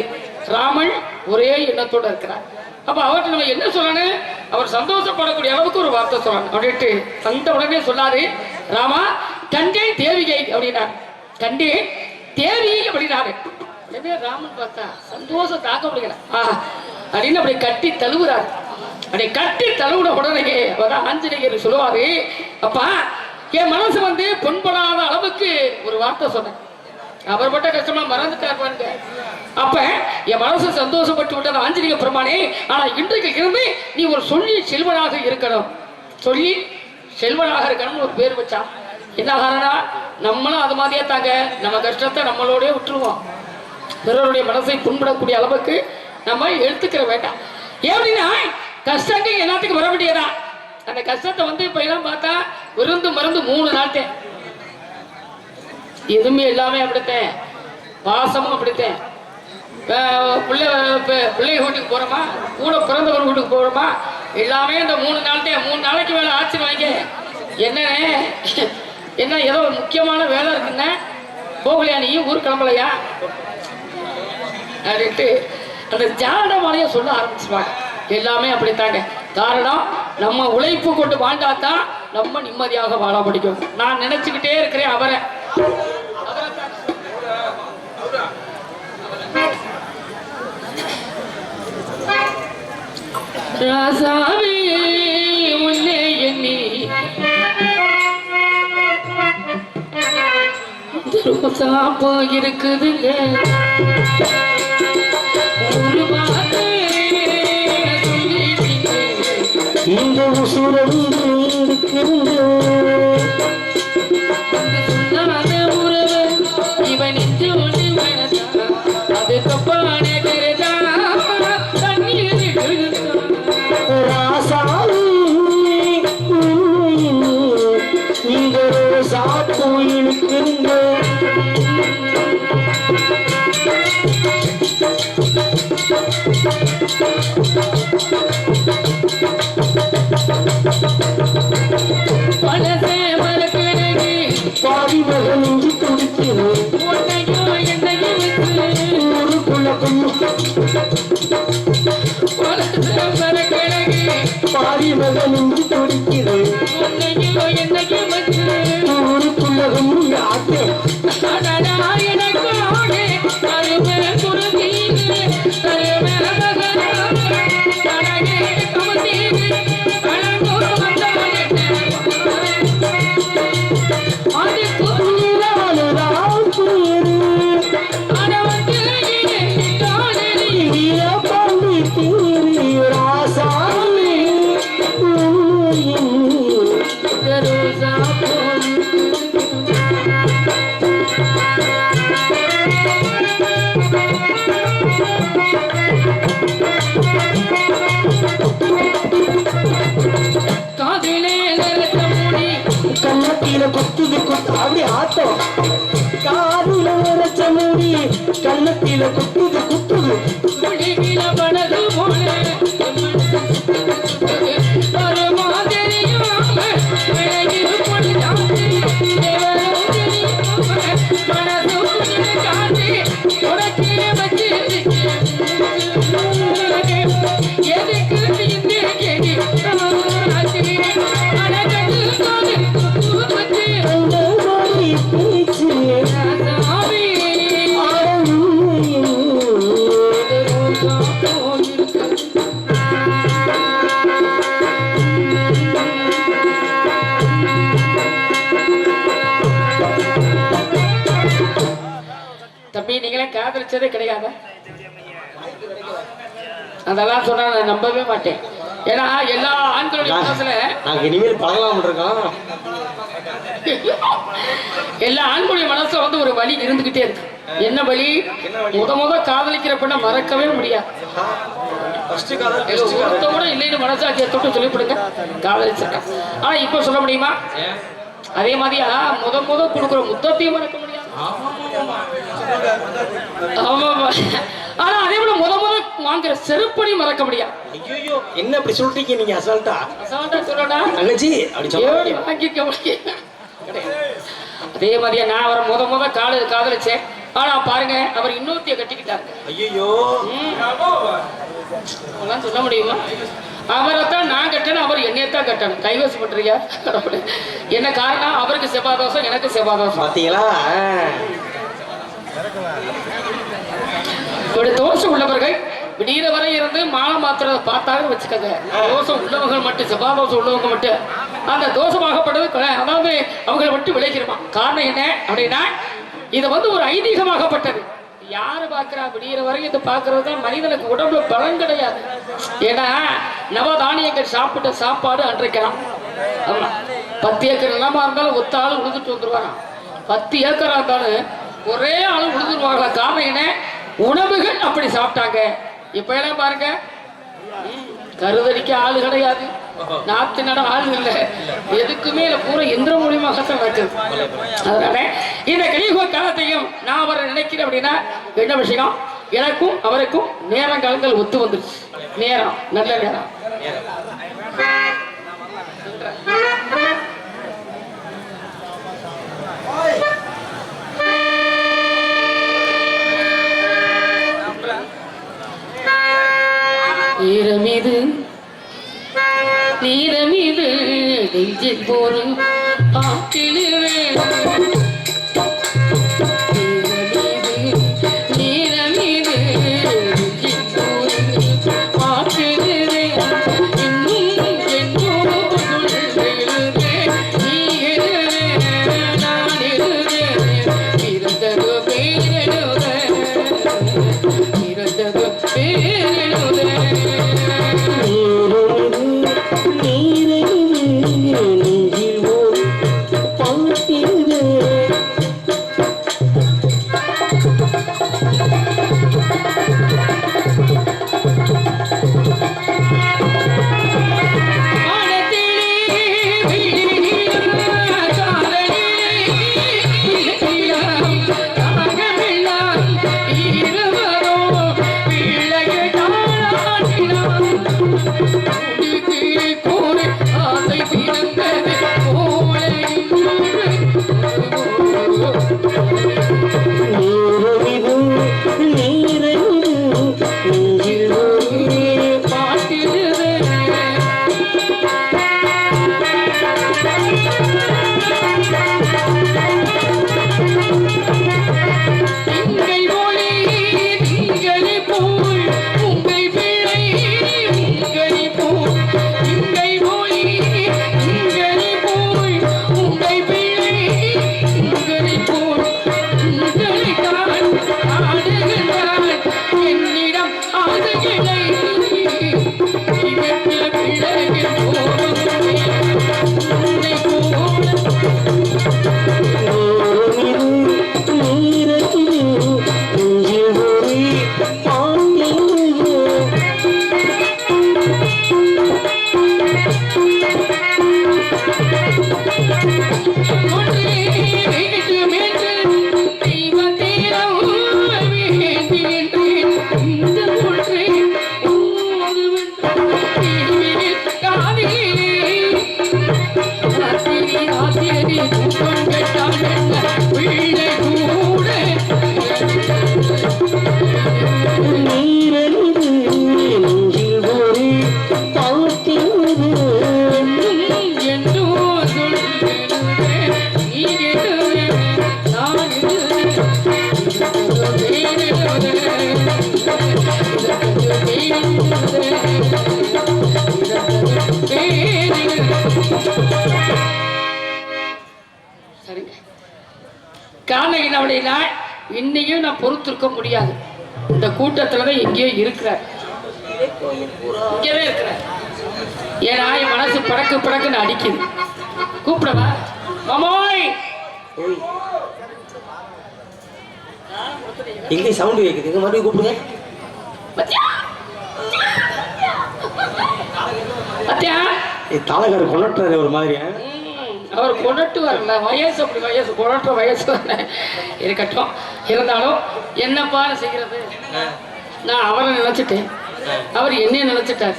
ராமன் ஒரே எண்ணத்தோடு இருக்கிறார். அப்ப அவர்கிட்ட நம்ம என்ன சொல்லணும், அவர் சந்தோஷப்படக்கூடிய அளவுக்கு ஒரு வார்த்தை சொல்லணும் அப்படின்ட்டு அந்த உடனே சொல்லாரு, ராமா கண்டே தேவிகை அப்படின்னாரு. கண்டே தேவி அப்படின்னாரு. உடனே ராமன் பார்த்தா சந்தோஷம் தாக்க முடியல அப்படின்னு அப்படி கட்டி தழுவுறாரு. அப்படி கட்டி தழுவுன உடனே ஆஞ்சநேயர் சொல்லுவாரு, அப்பா என் மனசு வந்து புண்படாத அளவுக்கு ஒரு வார்த்தை சொன்னேன். அவர் பட்ட கஷ்டமா மறந்துட்டார் பாருங்க. அப்ப என் மனசு சந்தோஷப்பட்டு விட்டது ஆஞ்சநேய பெருமானே. ஆனா இன்றைக்கு இருந்து நீ ஒரு சொல்லி செல்வனாக இருக்கணும், சொல்லி செல்வனாக இருக்கணும்னு ஒரு பேர் வச்சான். என்ன காரணம், நம்மளும் அது மாதிரியே தாங்க நம்ம கஷ்டத்தை நம்மளோட விட்டுருவோம். பிறருடைய மனசை புண்படக்கூடிய அளவுக்கு நம்ம எடுத்துக்கிற வேண்டாம். எப்படின்னா கஷ்டங்கள் எல்லாத்துக்கும் வர வேண்டியதா. அந்த கஷ்டத்தை வந்து இப்ப எல்லாம் பார்த்தா விருந்து மருந்து 3 நாள் தான், எதுவுமே எல்லாமே அப்படித்தேன், வாசமும் அப்படித்தேன். பிள்ளை வீட்டுக்கு போறோமா, கூட பிறந்தவர் வீட்டுக்கு போறோமா, எல்லாமே இந்த 3 நாள் தான். 3 நாளைக்கு வேலை ஆச்சு வாங்க. என்ன ஏதோ முக்கியமான வேலை இருக்குன்னு போகலையா, நீ ஊர் கிளம்பலையா அப்படின்ட்டு அந்த ஜாடமாலைய சொல்ல ஆரம்பிச்சுவாங்க. எல்லாமே அப்படித்தாங்க. காரணம், நம்ம உழைப்பு கொண்டு வாழ்ந்தாதான் நம்ம நிம்மதியாக வாழ முடியும். நான் நினைச்சுக்கிட்டே இருக்கிறேன் அவரை. ராசாவே உன்னை எண்ணி ரோசாப்பா இருக்குதுங்க, ஒரு வார்த்தை இந்த உசுரம் இருக்குதுங்க, சொன்னாத உறவு இவன் இன்று ஒன்று வேணதான், அது தப்பான கருதா தண்ணீர் கண்ணத்தில குத்துது குத்துது குளிவில படகு போல வருமா தெரியாம விலகிரு பொழிதாண்டி தேவரும் தெரியாம மனசு காட்டி உனக்கே வச்சு எதுக்கு இந்த கேடி அழகது காது வச்சு அந்த மாதிரி பேச்சு சாமி தம்பி நீங்களே காதலிச்சதே கிடையாது அதெல்லாம் சொன்னா நான் நம்பவே மாட்டேன் ஏன்னா எல்லா ஆண்களுடைய மனசுல நாங்க இனிமேல் பழகலாம் இருக்கோம் எல்லா ஆண்களுடைய மனசுல வந்து ஒரு வலி இருந்துகிட்டே இருக்கு என்ன வலி முத காதலிக்கிற பெண்ணை மறக்கவே முடியாது ஒருத்த கூட இல்லைன்னு மனசாட்சியை தொட்டு சொல்லிவிடுங்க காதலிச்சிருக்கேன் ஆனா இப்ப சொல்ல முடியுமா அதே மாதிரியா முத கொடுக்குற முத்தத்தையும் மறக்க முடியாது ஆமா ஆனா அதே போல முத வாங்குற செருப்படி மறக்க முடியாது ஐயோ என்ன அப்படி சொல்றீங்க நீங்க அசால்ட்டா சொல்லடா தங்கச்சி அப்படி சொல்லி வாங்கிக்க அதே மாதிரியா நான் அவரை முத காதலிச்சேன் ஆனா பாருங்க அவர் இன்னொருத்திய கட்டிக்கிட்டாரு ஐயோ சொல்ல முடியுமா அவரைத்தான் நான் கட்டணும் அவர் என்னையத்தான் கட்டணும் கைவசம் பண்றியா என்ன காரணம் அவருக்கு செவ்வாதோஷம் எனக்கு செவ்வாதோஷம் பாத்தீங்களா இப்படி தோஷம் உள்ளவர்கள் விடிகிற வரை இருந்து மாலை மாத்திரத்தை பார்த்தாலும் வச்சுக்கோங்க தோஷம் உள்ளவங்க மட்டும் செவ்வாதோஷம் உள்ளவங்க மட்டும் அந்த தோஷமாகப்பட்டது அதாவது அவங்களை மட்டும் விளைக்கிறோமா காரணம் என்ன அப்படின்னா இது வந்து ஒரு ஐதீகமாகப்பட்டது யாரு பாக்குறா விடிகிற வரைக்கும் இது பாக்குறது தான் மனிதனுக்கு உடம்புல பலன் கிடையாது ஏன்னா நவதானியங்கள் சாப்பிட்ட சாப்பாடு அன்றைக்கலாம் ஆமா 10 ஏக்கர் நிலமா இருந்தாலும் ஒத்த ஆளு உழுதுட்டு வந்துருவாங்க 10 ஏக்கரா இருந்தாலும் ஒரே ஆளு உழுதுருவாங்களா காரணம் என்ன உணவுகள் அப்படி சாப்பிட்டாங்க இப்ப எல்லாம் பாருங்க கருதடிக்க ஆளு கிடையாது நாத்து நட ஆள் இல்லை எதுக்குமே பூரா எந்திர மூலியமாகத்தான் நடக்குது அதனால இந்த கலியுக காலத்தையும் நான் அவரை நினைக்கிறேன் அப்படின்னா என்ன விஷயம் எனக்கும் அவருக்கும் நேரங்காலங்கள் ஒத்து வந்துருச்சு நேரம் நல்ல நேரம் நீரமீது நெஞ்சில் போரும் ஆற்றிலே நீரை நெஞ்சில் ஓர் பாட்டிலே காரணம் என்ன அப்படின்னா இன்னையும் நான் பொறுத்திருக்க முடியாது. இந்த கூட்டத்துல தான் எங்கேயோ இருக்கிறார், இங்கேயே இருக்கிறார். ஏன்னா என் மனசு படக்கு படக்குன்னு அடிக்குது. கூப்பிடவா மாமோய்? எங்கே சவுண்டு கேட்குது, எங்க மறுபடியும் கூப்பிடுங்க. பத்தியா தாளகார கொண்டாடுறாரு ஒரு மாதிரி. அவர் கொண்டுட்டு வரல, வயசு அப்படி வயசு கொண்டுற வயசு இருக்கட்டும். இருந்தாலும் என்னப்பா செய்கிறது, நான் அவரை நினைச்சிட்டேன், அவர் என்னைய நினைச்சிட்டார்.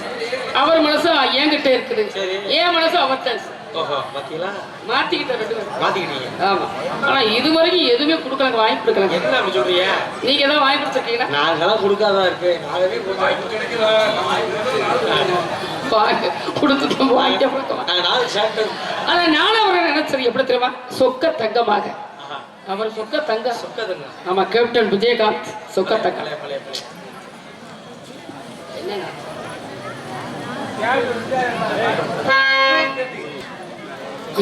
அவர் மனசு என்கிட்ட இருக்குது, என் மனசு அவர்த்த மாத்திக்கிட்ட. ஆமா, ஆனா இது வரைக்கும் எதுவுமே கொடுக்கல, வாங்கி கொடுக்கல. என்ன அப்படி சொல்றீங்க? நீங்க ஏதாவது வாங்கி கொடுத்துருக்கீங்களா? நாங்கெல்லாம் கொடுக்காதான் இருக்கு, கொடுத்துட்டு வாங்கி ஆனா நானும் அவரை நினைச்சது எப்படி தெரியுமா, சொக்க தங்கமாக. அவர் சொக்க தங்க, ஆமா, கேப்டன் விஜயகாந்த் சொக்க தங்க.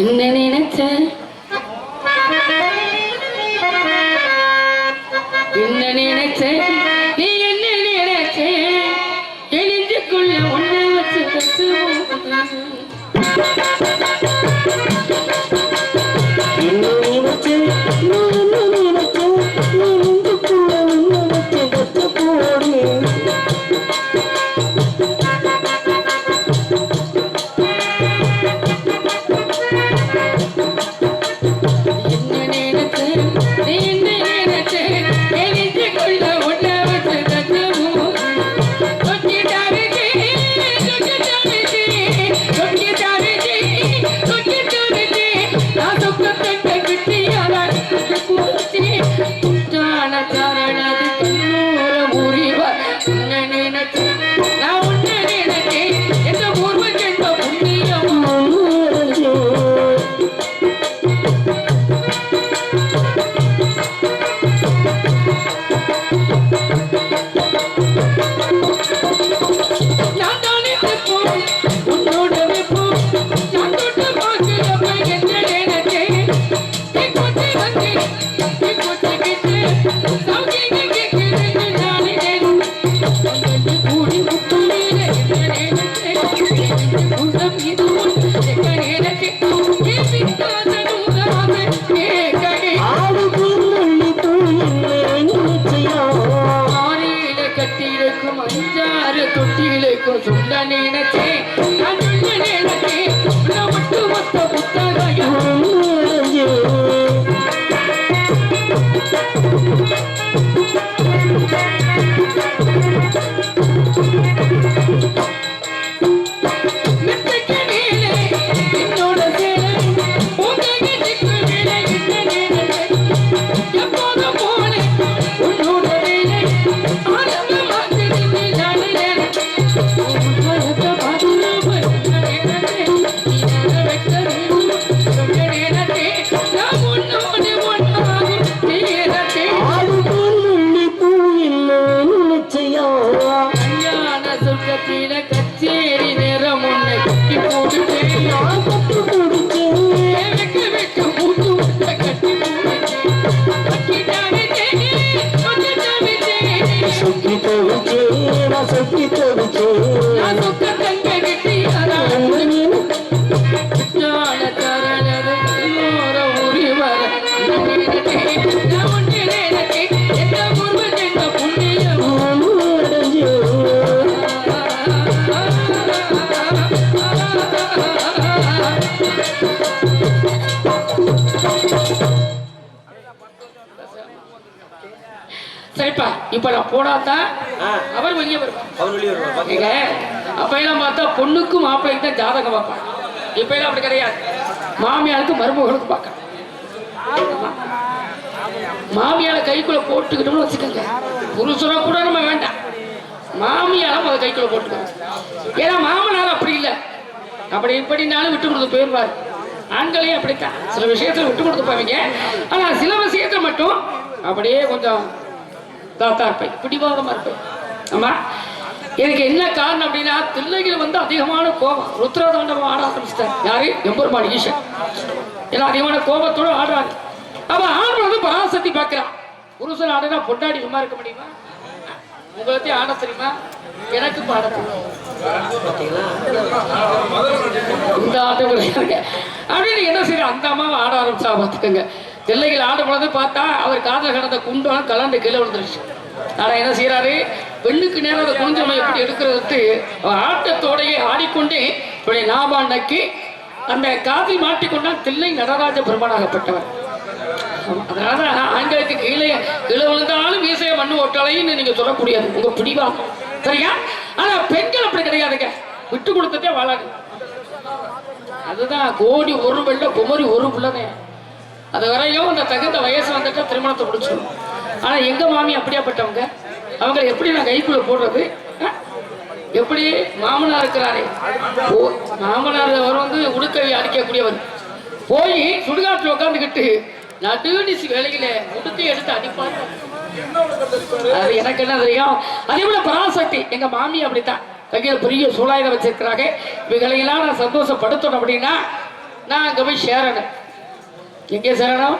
என்ன நினைச்ச என்ன நினைச்ச நீ என்ன நினைச்ச எழுந்துக்குள்ள ஒன்ன வச்சு சரிப்பா. இப்ப நான் போனாதான் அவர் வெளியே வருவாங்க. அப்ப எல்லாம் பார்த்தா பொண்ணுக்கு மாப்பிள்ளைக்கு தான் ஜாதகம் பார்ப்பாங்க. இப்ப எல்லாம் அப்படி கிடையாது, மாமியாருக்கு மருமகளுக்கு பார்க்க. மாமியார கைக்குள்ள போட்டுக்கிட்டோம்னு வச்சுக்கோங்க, புருஷனை கூட நம்ம வேண்டாம், மாமியாரும் அதை கைக்குள்ள போட்டுக்கோங்க. ஏன்னா மாமனார் அப்படி இல்லை, அப்படி இப்படினாலும் விட்டு கொடுத்து போயிடுவார். ஆண்களையும் அப்படித்தான், சில விஷயத்துல விட்டு கொடுத்து போவீங்க, ஆனா சில விஷயத்துல மட்டும் அப்படியே கொஞ்சம் தாத்தா இருப்பேன், பிடிவாதமா இருப்பேன். ஆமா, எனக்கு என்ன காரணம் அப்படின்னா தில்லைகள் வந்து அதிகமான கோபம், ருத்ரதாண்டவம் ஆட ஆரம்பிச்சிட்டார். யாரு? எம்பெருமான் ஈசன். ஏன்னா அதிகமான கோபத்தோடு ஆடுறாங்க. அவ ஆண் வந்து பராசக்தி பார்க்கிறான். புருஷன் ஆடுனா பொண்டாடி சும்மா இருக்க முடியுமா? உங்களுக்கு ஆட தெரியுமா? எனக்கு பாட தெரியும். இந்த ஆட்டம் அப்படின்னு என்ன செய்ய அந்த அம்மாவை ஆட ஆரம்பிச்சா பார்த்துக்கோங்க. பிள்ளைகள் ஆடும் பொழுது பார்த்தா அவர் காதல் கடந்த குண்டான கலண்டு கீழே விழுந்துருச்சு. ஆனா என்ன செய்யறாரு, பெண்ணுக்கு நேரம் அதை குஞ்சம் எப்படி எடுக்கிறது ஆட்டத்தோடையே ஆடிக்கொண்டே இப்படி நாபாண்டைக்கு அந்த காதில் மாட்டிக்கொண்டால் தில்லை நடராஜ பெருமானாகப்பட்டவர். அதனால ஆண்களுக்கு கீழே கீழே விழுந்தாலும் மீசைய மண்ணு ஒட்டலைன்னு நீங்க சொல்லக்கூடியது உங்க பிடிவா, சரியா? ஆனா பெண்கள் அப்படி கிடையாதுங்க, விட்டு கொடுத்ததே வாழாது. அதுதான் கோடி ஒரு வெள்ள குமரி ஒரு பிள்ளைனே. அது வரையும் அந்த தகுந்த வயசு வந்துட்டா திருமணத்தை முடிச்சிடும். ஆனா எங்க மாமி அப்படியாப்பட்டவங்க, அவங்க எப்படி நான் கைக்குள்ள போடுறது? எப்படி மாமனார் இருக்கிறாரே, மாமனார் அவர் வந்து உடுக்கவி அடிக்கக்கூடியவர், போய் சுடுகாட்டில் உட்காந்துக்கிட்டு நடுநிசி வேலையில உடுத்தி எடுத்து அடிப்பார். அது எனக்கு என்ன தெரியும். அதே போல பராசக்தி எங்க மாமி அப்படித்தான், கையில பெரிய சூழாயுதம் வச்சிருக்கிறாங்க. இவைகளையெல்லாம் நான் சந்தோஷப்படுத்தணும் அப்படின்னா நான் அங்க போய் சேரணும். எங்கே சேரணும்?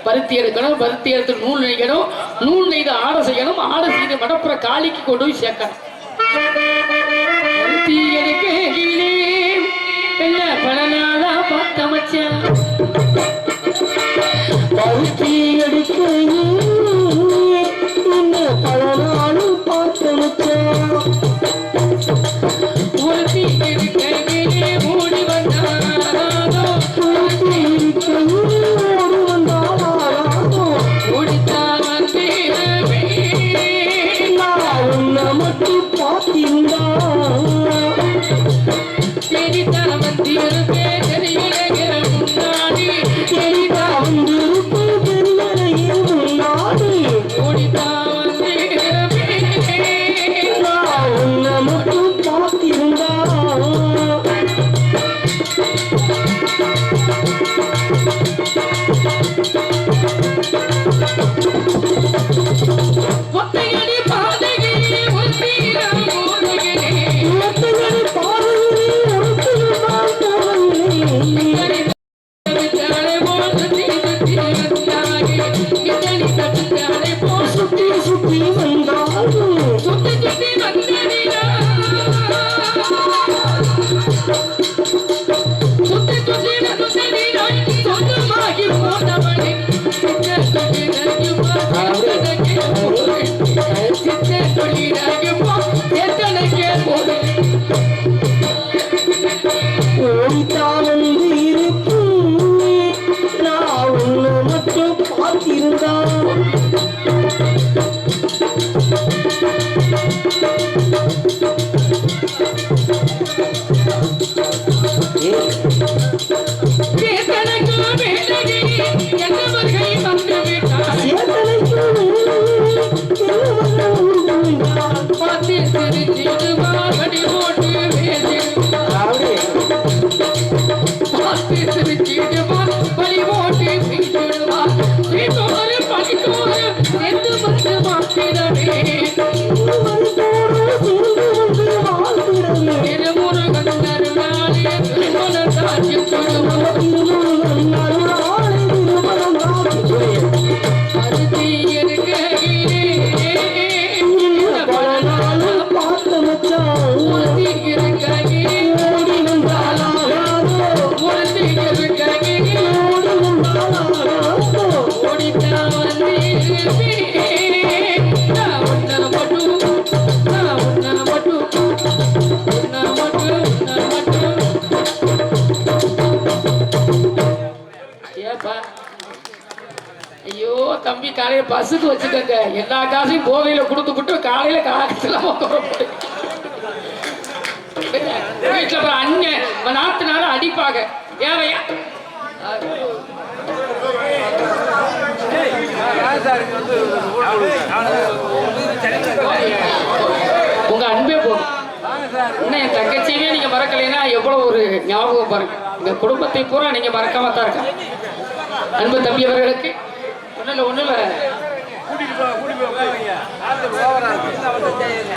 பருத்தி எடுக்கணும், பருத்தி எடுத்து நூல் நெய்யணும், நூல் நெய்து ஆடை செய்யணும், ஆடை செய்து மடப்புற காளிக்கு கொண்டு போய் சேர்க்கணும். பருத்தி எடுக்க என்ன பலனாதா பார்த்த மச்சான், பருத்தி எடுக்க என்ன பலனாலும் பார்த்த மச்சான், ஒருத்தி எடுக்க மூடி வந்தாரோ, பருத்தி எடுக்க ஓடி வந்தாரோ, ஓடித்தா வந்தேன் நான் உன்னை மட்டும் பார்த்திருந்தா தேடித்தான் வந்திருப்பேன் தெரியல முன்னாடி, தெரிதா வந்திருப்பேன் தெரியலையே முன்னாடி, ஓடித்தா வந்திருப்பேன் நான் உன்னை மட்டும் பார்த்திருந்தா ஒத்தையடி பாதகிலே ஒத்தீரம் போதகிலே, ஒத்தையடி பாதகிலே ஒருத்திருந்தால் போதகிலே, தவித்தாலே போல் சுத்தி சுத்தி வந்தாயே, கிட்டடி தவித்தாலே போல் சுத்தி சுத்தி வந்தாலும் சுத்தி சுத்தி வந்தடினா, சுத்தி சுத்தி வந்தடினா, சொந்தமாகி போனவனே சின்ன தொழிலாகியுமா எத்தனைக்கே போறேன், சின்ன தொழிலாகியுமா எத்தனைக்கே போறேன், ஓடித்தான் வந்து இருக்கும் நான் உன்னை மட்டும் பார்த்திருந்தா எத்தனைக்கோ வேலையே என்னவர்கள் வந்துவிட்டார், பார்த்து சிரிச்சிடுவா வடி போட்டு வேதிடுவா, பார்த்து சிரிச்சிடுவா வழி போட்டு வீசிடுவா, வீட்டோடு பணித்தோடு எந்த வந்து மாற்றிடவே, திருமுருகன் அருளாலே திருமண காட்சி அருதி எடுக்கையிலே பார்த்த மச்சான் உறுதி இருக்கையிலே ஓடி வந்தாலாரோ உறுதி இருக்கையிலே ஓடி வந்தாலாரோ ஓடித்தான் வந்திருப்பேன் நான் உன்னை மட்டும் ஏப்பா ஐயோ தம்பி காலையில பஸ்ஸுக்கு வச்சுக்கோங்க, எல்லா காசையும் போதையில கொடுத்துவிட்டு காலையில காலத்துல வீட்டுல அண்ணன் நாத்துனால அடிப்பாங்க. ஏவையா உங்க அன்பே போதும். இன்னும் என் தங்கச்சியவே நீங்க மறக்கலைன்னா எவ்வளவு ஒரு ஞாபகம் பாருங்க. இந்த குடும்பத்தை பூரா நீங்க மறக்காம தான் இருக்க. அன்பு தம்பி அவர்களுக்கு ஒண்ணுல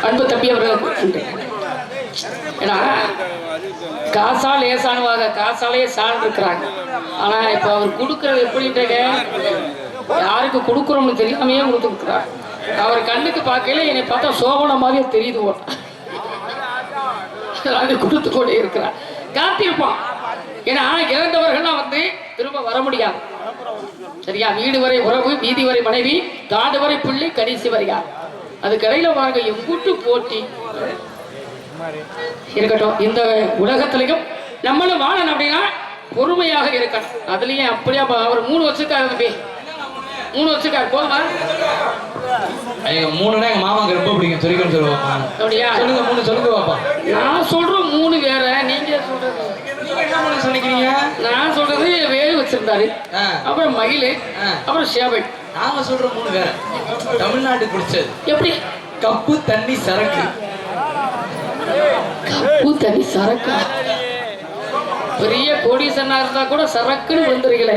அன்பு தம்பி அவர்களுக்கு ஏன்னா காசா லேசானுவாங்க, காசாலே சான் இருக்கிறாங்க. ஆனா இப்ப அவர் கொடுக்கறது எப்படின்ட்டு யாருக்கு கொடுக்குறோம்னு தெரியாமையே கொடுத்துருக்கிறார். அவர் கண்ணுக்கு பார்க்கல, என்னை பார்த்தா சோபன மாதிரியே தெரியுது. அது கொடுத்து கொண்டே இருக்கிறார். காத்திருப்பான். ஏன்னா இறந்தவர்கள்லாம் வந்து திரும்ப வர முடியாது. சரியா? வீடு வரை உறவு, வீதி வரை மனைவி, காடு வரை பிள்ளை, கடைசி வரையா. அதுக்கு இடையில வாங்க எங்கூட்டு போட்டி இருக்கட்டும். இந்த உலகத்திலையும் நம்மளும் வாழணும் அப்படின்னா பொறுமையாக இருக்கணும். அதுலயும் அப்படியே அவர் 3 வருஷத்துக்காக தம்பி 3 வருஷத்துக்காக போதுமா? 3னா எங்க மாமாக்கு ரொம்ப பிடிக்கும். சொல்லிக்கணும் சொல்லுவாங்க. சொல்லுங்க 3 சொல்லுங்க பாப்பா. நான் சொல்றேன் 3 வேற, நீங்க சொல்றது என்ன 3 சொல்லிக்கிறீங்க? நான் சொல்றது வேறு வச்சிருந்தாரு, அப்புறம் மயில், அப்புறம் சேவை. நாங்க சொல்ற 3 வேற. தமிழ்நாட்டுக்கு பிடிச்சது எப்படி? கப்பு தண்ணி சரக்கு. கப்பு தண்ணி சரக்கா? பெரிய கோடீசனா இருந்தா கூட சரக்குன்னு வந்துருக்கல.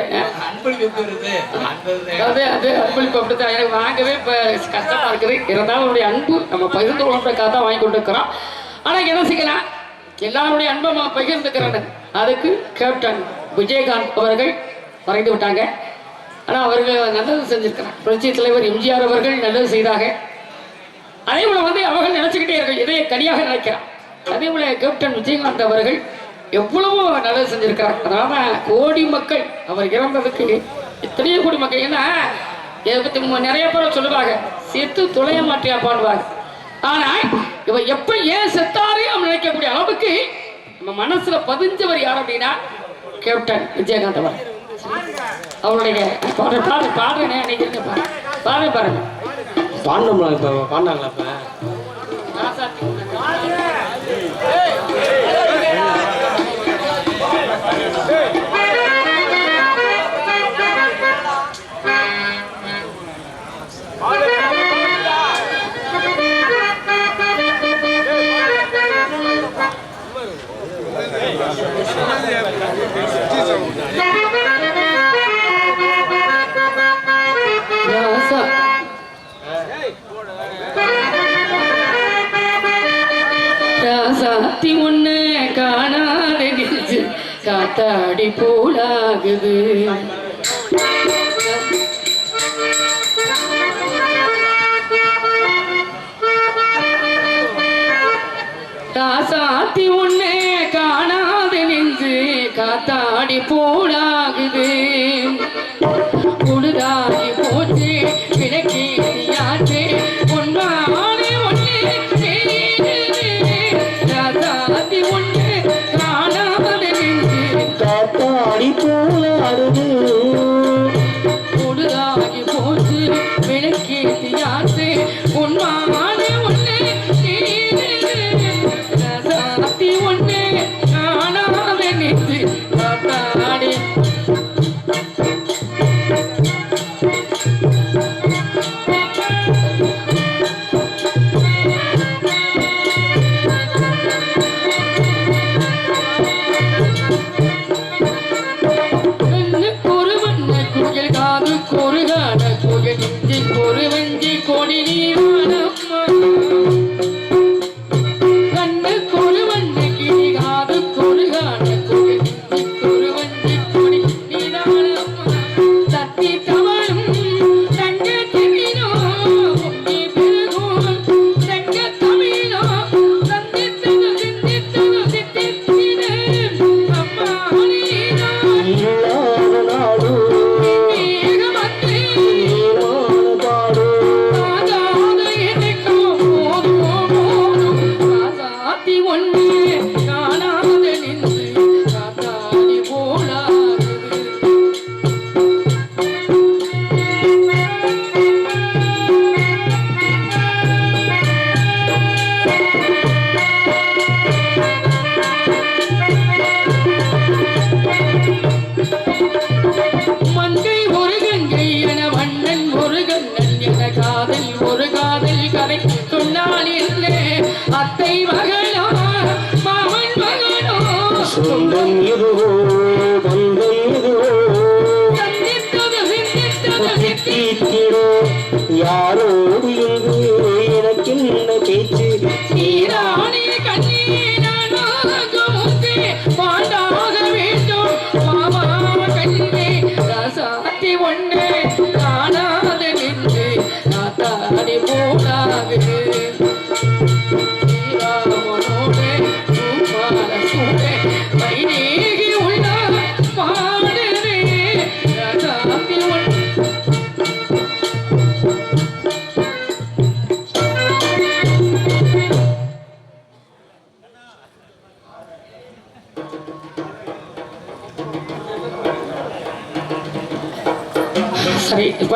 அது அன்பளிப்பு அப்படித்தான். எனக்கு வாங்கவே இப்ப கஷ்டமா இருக்குது. இருந்தாலும் அவருடைய அன்பு நம்ம பகிர்ந்து கொள்றதுக்காக தான் வாங்கி கொண்டு இருக்கிறோம். ஆனா என்ன செய்யலாம், எல்லாருடைய அன்பை நம்ம பகிர்ந்துக்கிறேன். அதுக்கு கேப்டன் விஜயகாந்த் அவர்கள் மறைந்து விட்டாங்க. ஆனா அவர்கள் நல்லது செஞ்சிருக்கிறாங்க. புரட்சி தலைவர் எம்ஜிஆர் அவர்கள் நல்லது செய்தாங்க. அதே போல வந்து அவர்கள் நினைச்சுக்கிட்டே இருக்க இதய கனியாக நினைக்கிறான். அதே போல கேப்டன் விஜயகாந்த் அவர்கள் எவ்வளவோ நல்லது செஞ்சிருக்கிறார். அதனால கோடி மக்கள் அவர் இறந்ததுக்கு இத்தனையோ கோடி மக்கள். ஏன்னா நிறைய பேர் சொல்லுவாங்க செத்து துளைய மாட்டியா பாடுவாங்க. ஆனா இவ எப்ப ஏன் செத்தாரே அவன் நினைக்கக்கூடிய அளவுக்கு நம்ம மனசுல பதிஞ்சவர் யார் அப்படின்னா கேப்டன் விஜயகாந்த் அவர். அவருடைய பாடுறேன் பாருங்க பாண்டோம்ல இப்போ பாண்டாங்களா இப்போ ராசாத்தி ஒண்ணு காணாத நெஞ்சு காத்தாடி போலாகுது. ராசாத்தி ஒண்ணு காணாத நெஞ்சு காத்தாடி போலாகுது. உழுதாகி போச்சு விளக்கி யாச்சு பொன்மானே ஒண்ணு ராசாத்தி ஒண்ணு காணாத நெஞ்சு காத்தாடி போலாடுது. உழுதாகி போச்சு விளக்கி யாச்சு பொன்மானே ஒண்ணு ராசாத்தி ஒண்ணு காணாத நெஞ்சு காத்தாடி. சொந்தம் இதுவோ பந்தம் இதுவோ தீத்திடோ யாரோடு இங்கு எனக்கு என்ன பேச்சு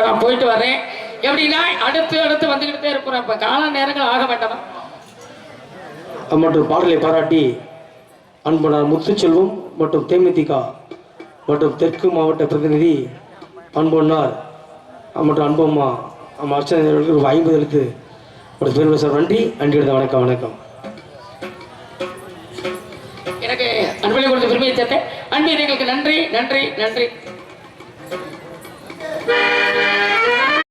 நான் போயிட்டு வரேன். எப்படின்னா அடுத்து அடுத்து வந்துக்கிட்டே இருக்கிறோம். இப்போ கால நேரங்கள் ஆக வேண்டாமா? மற்றும் பாடலை பாராட்டி அன்பனார் முத்துச்செல்வம் மற்றும் தேமுதிக மற்றும் தெற்கு மாவட்ட பிரதிநிதி அன்பனார் மற்றும் அன்பம்மா அர்ச்சனை அவர்களுக்கு 50 எழுத்து ஒரு பேர் சார். நன்றி எடுத்த வணக்கம். வணக்கம். எனக்கு அன்பளை கொடுத்த பெருமையை சேர்த்தேன். அன்பு எங்களுக்கு நன்றி நன்றி நன்றி.